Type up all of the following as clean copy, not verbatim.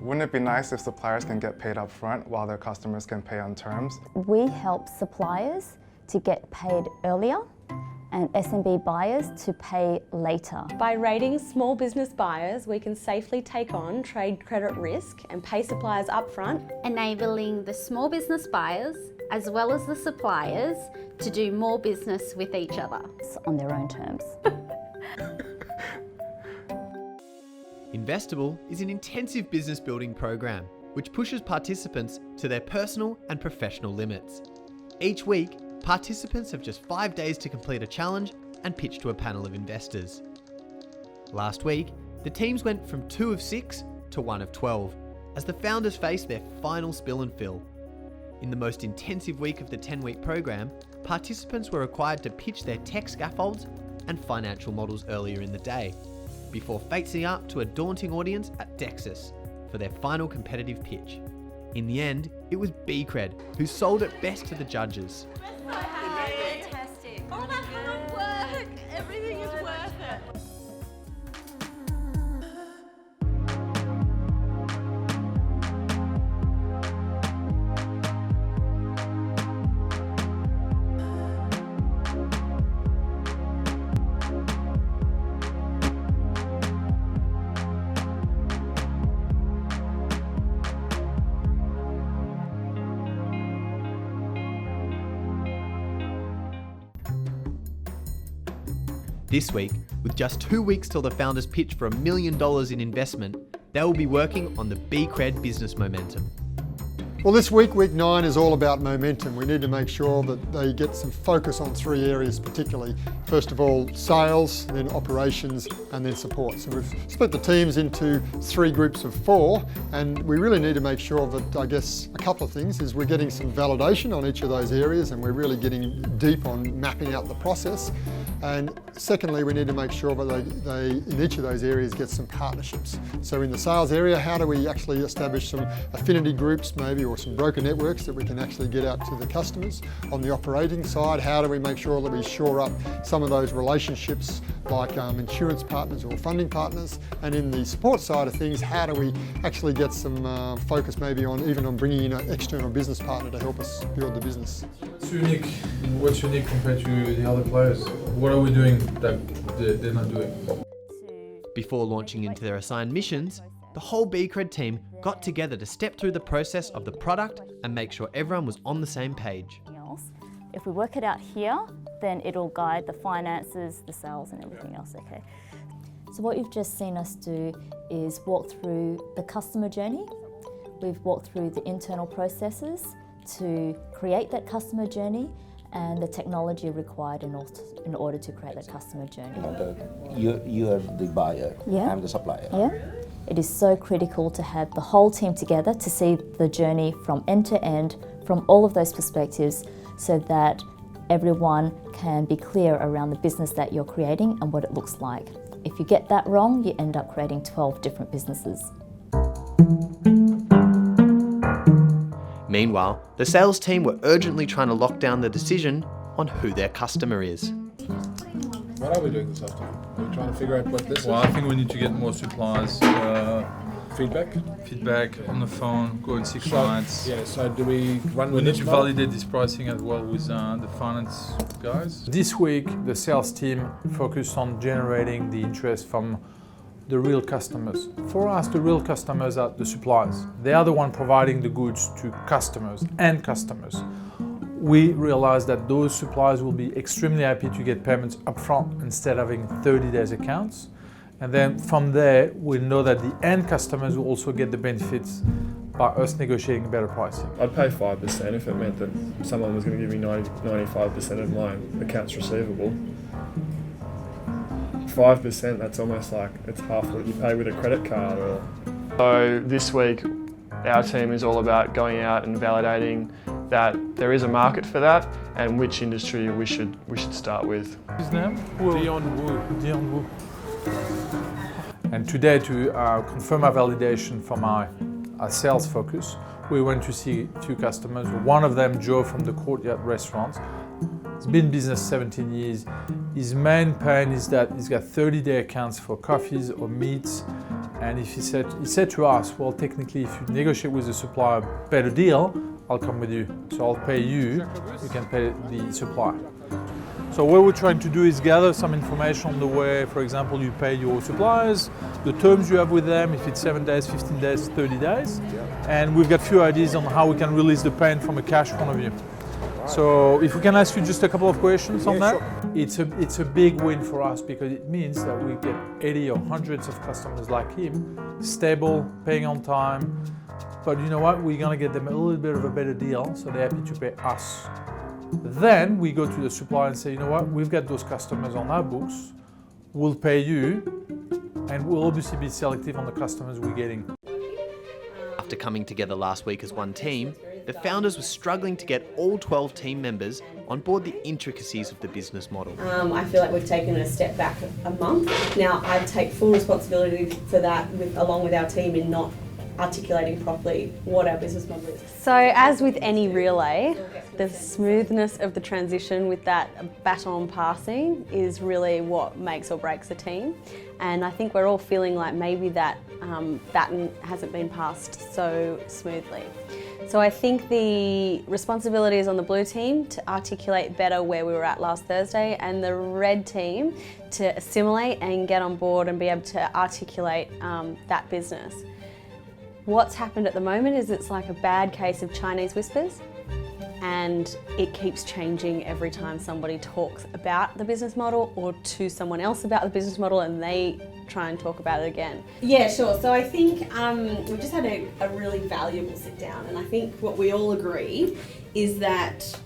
Wouldn't it be nice if suppliers can get paid up front while their customers can pay on terms? We help suppliers to get paid earlier and SMB buyers to pay later. By rating small business buyers, we can safely take on trade credit risk and pay suppliers upfront, enabling the small business buyers as well as the suppliers to do more business with each other. On their own terms. Investible is an intensive business building program which pushes participants to their personal and professional limits. Each week, participants have just 5 days to complete a challenge and pitch to a panel of investors. Last week, the teams went from 2 of 6 to 1 of 12 as the founders faced their final spill and fill. In the most intensive week of the 10-week program, participants were required to pitch their tech scaffolds and financial models earlier in the day, before facing up to a daunting audience at Dexus for their final competitive pitch. In the end, it was beCred who sold it best to the judges. Fantastic. All that hard work, everything is worth it. This week, with just 2 weeks till the founders pitch for $1 million in investment, they will be working on the beCred business momentum. Well, this week, week 9, is all about momentum. We need to make sure that they get some focus on 3 areas particularly. First of all, sales, then operations, and then support. So we've split the teams into 3 groups of 4, and we really need to make sure that, I guess, a couple of things is we're getting some validation on each of those areas, and we're really getting deep on mapping out the process. And secondly, we need to make sure that they in each of those areas, get some partnerships. So in the sales area, how do we actually establish some affinity groups maybe, or some broker networks that we can actually get out to the customers? On the operating side, how do we make sure that we shore up some of those relationships like insurance partners or funding partners? And in the support side of things, how do we actually get some focus maybe on even on bringing in an external business partner to help us build the business? It's unique. What's unique compared to the other players? What are we doing that they're not doing? Before launching into their assigned missions, the whole beCred team got together to step through the process of the product and make sure everyone was on the same page. If we work it out here, then it'll guide the finances, the sales and everything else, okay? So what you've just seen us do is walk through the customer journey. We've walked through the internal processes to create that customer journey and the technology required in order to create that customer journey. You are the buyer, Yeah. I'm the supplier. Yeah. It is so critical to have the whole team together to see the journey from end to end, from all of those perspectives, so that everyone can be clear around the business that you're creating and what it looks like. If you get that wrong, you end up creating 12 different businesses. Meanwhile, the sales team were urgently trying to lock down the decision on who their customer is. What are we doing this afternoon? Are we trying to figure out what this is? Well, I think we need to get more suppliers. Feedback on the phone, go and see clients. Yeah, so do we run We with need this to model? validate this pricing as well with the finance guys. This week, the sales team focused on generating the interest from the real customers. For us, the real customers are the suppliers. They are the one providing the goods to customers and customers. We realized that those suppliers will be extremely happy to get payments upfront instead of having 30 days accounts. And then from there, we know that the end customers will also get the benefits by us negotiating better pricing. I'd pay 5% if it meant that someone was going to give me 95% of my accounts receivable. 5%, that's almost like it's half what you pay with a credit card. So this week, our team is all about going out and validating that there is a market for that and which industry we should start with. His name? Dion Wu. And today, to confirm our validation from our sales focus, we went to see 2 customers. One of them, Joe from the Courtyard restaurant, He's been in business 17 years. His main pain is that he's got 30-day accounts for coffees or meats. And if he said to us, well, technically, if you negotiate with the supplier a better deal, I'll come with you. So I'll pay you, you can pay the supplier. So what we're trying to do is gather some information on the way, for example, you pay your suppliers, the terms you have with them, if it's 7 days, 15 days, 30 days. And we've got a few ideas on how we can release the pain from a cash point of view. So if we can ask you just a couple of questions on that. Sure. It's a big win for us because it means that we get 80 or hundreds of customers like him, stable, paying on time. But you know what, we're gonna get them a little bit of a better deal, so they're happy to pay us. Then we go to the supplier and say, you know what, we've got those customers on our books, we'll pay you, and we'll obviously be selective on the customers we're getting. After coming together last week as one team, the founders were struggling to get all 12 team members on board the intricacies of the business model. I feel like we've taken a step back a month. Now I take full responsibility for that along with our team in not articulating properly what our business model is. So as with any relay, the smoothness of the transition with that baton passing is really what makes or breaks a team. And I think we're all feeling like maybe that baton hasn't been passed so smoothly. So I think the responsibility is on the blue team to articulate better where we were at last Thursday, and the red team to assimilate and get on board and be able to articulate that business. What's happened at the moment is it's like a bad case of Chinese whispers, and it keeps changing every time somebody talks about the business model or to someone else about the business model and they try and talk about it again. Yeah, sure. So I think we've just had a really valuable sit down, and I think what we all agree is that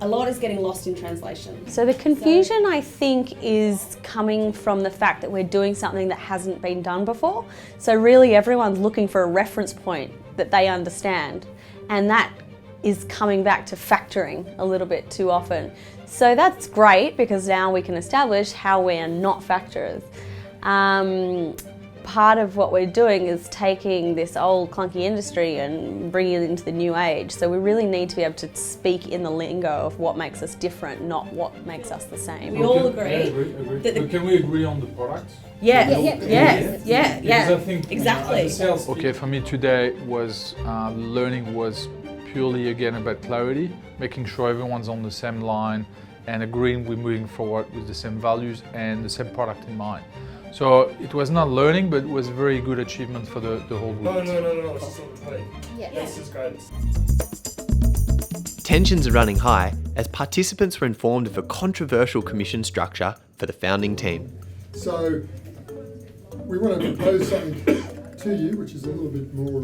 a lot is getting lost in translation. So the confusion, I think, is coming from the fact that we're doing something that hasn't been done before. So really everyone's looking for a reference point that they understand, and that is coming back to factoring a little bit too often. So that's great because now we can establish how we are not factorers. Part of what we're doing is taking this old clunky industry and bringing it into the new age. So we really need to be able to speak in the lingo of what makes us different, not what makes us the same. We all agree. But can we agree on the products? Yeah. I think, exactly. Okay, for me today was learning was purely again about clarity, making sure everyone's on the same line and agreeing we're moving forward with the same values and the same product in mind. So it was not learning, but it was a very good achievement for the whole group. No, it's just not the Yeah. This is great. Tensions are running high as participants were informed of a controversial commission structure for the founding team. So we want to propose something to you, which is a little bit more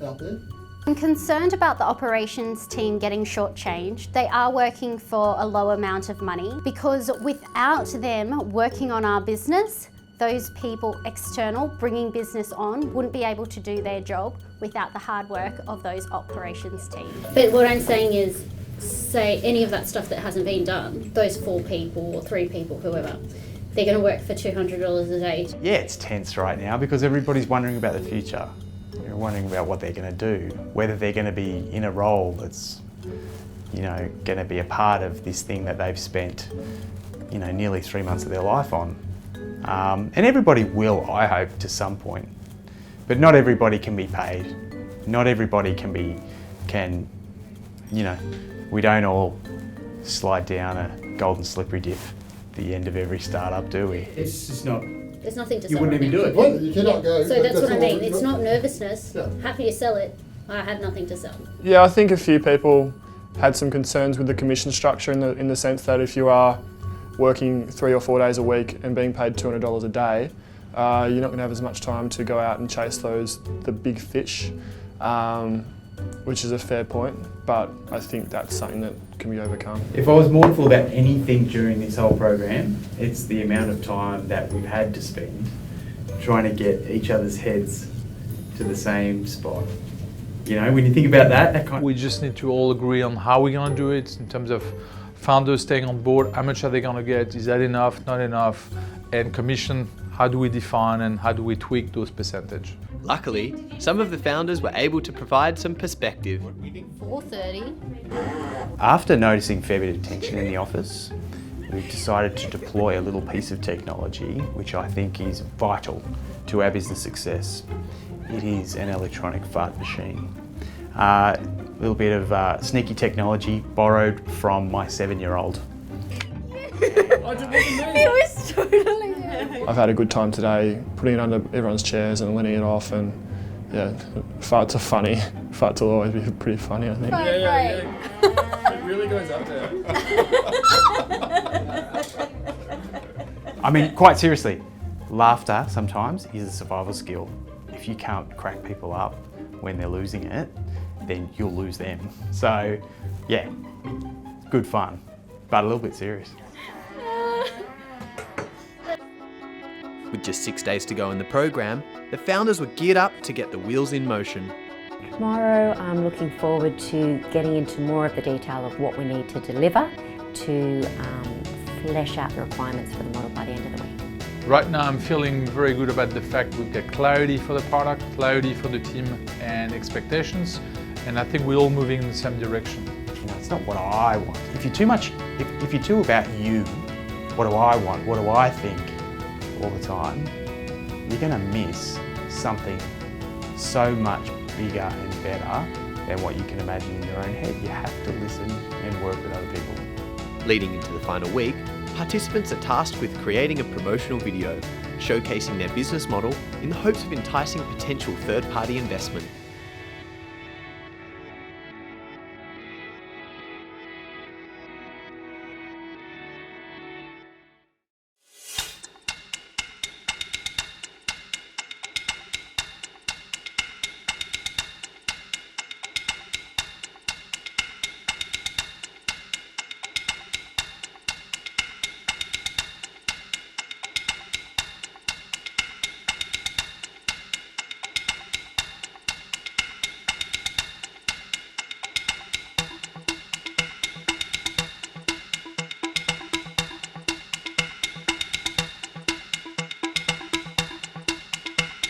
out there. I'm concerned about the operations team getting shortchanged. They are working for a low amount of money because without them working on our business, those people external bringing business on wouldn't be able to do their job without the hard work of those operations team. But what I'm saying is, say any of that stuff that hasn't been done, those 4 people or 3 people, whoever, they're going to work for $200 a day. Yeah, it's tense right now because everybody's wondering about the future. They're wondering about what they're going to do, whether they're going to be in a role that's, going to be a part of this thing that they've spent, nearly 3 months of their life on. And everybody will, I hope, to some point. But not everybody can be paid. Not everybody we don't all slide down a golden slippery dip at the end of every startup, do we? It's just not. There's nothing to You sell. wouldn't even do it. Well, you cannot go. So that's what I mean. It's not nervousness. Yeah. Happy to sell it. I had nothing to sell. Yeah, I think a few people had some concerns with the commission structure in the sense that if you are working 3 or 4 days a week and being paid $200 a day, you're not going to have as much time to go out and chase the big fish, which is a fair point, but I think that's something that can be overcome. If I was mournful about anything during this whole program, it's the amount of time that we've had to spend trying to get each other's heads to the same spot. When you think about that We just need to all agree on how we're going to do it in terms of founders staying on board, how much are they going to get, is that enough, not enough, and commission, how do we define and how do we tweak those percentages? Luckily, some of the founders were able to provide some perspective. 4:30. After noticing a fair bit of tension in the office, we've decided to deploy a little piece of technology which I think is vital to our business success. It is an electronic fart machine. A little bit of sneaky technology borrowed from my 7-year-old. It was totally I've had a good time today putting it under everyone's chairs and letting it off, and yeah, farts are funny. Farts will always be pretty funny, I think. Right. It really goes up there. I mean, quite seriously, laughter sometimes is a survival skill. If you can't crack people up when they're losing it, then you'll lose them. So, yeah, good fun, but a little bit serious. With just 6 days to go in the program, the founders were geared up to get the wheels in motion. Tomorrow I'm looking forward to getting into more of the detail of what we need to deliver to flesh out the requirements for the model by the end of the week. Right now I'm feeling very good about the fact we've got clarity for the product, clarity for the team and expectations, and I think we're all moving in the same direction. You know, it's not what I want. If you're too about you, what do I want, what do I think all the time, you're going to miss something so much bigger and better than what you can imagine in your own head. You have to listen and work with other people. Leading into the final week, participants are tasked with creating a promotional video, showcasing their business model in the hopes of enticing potential third-party investment.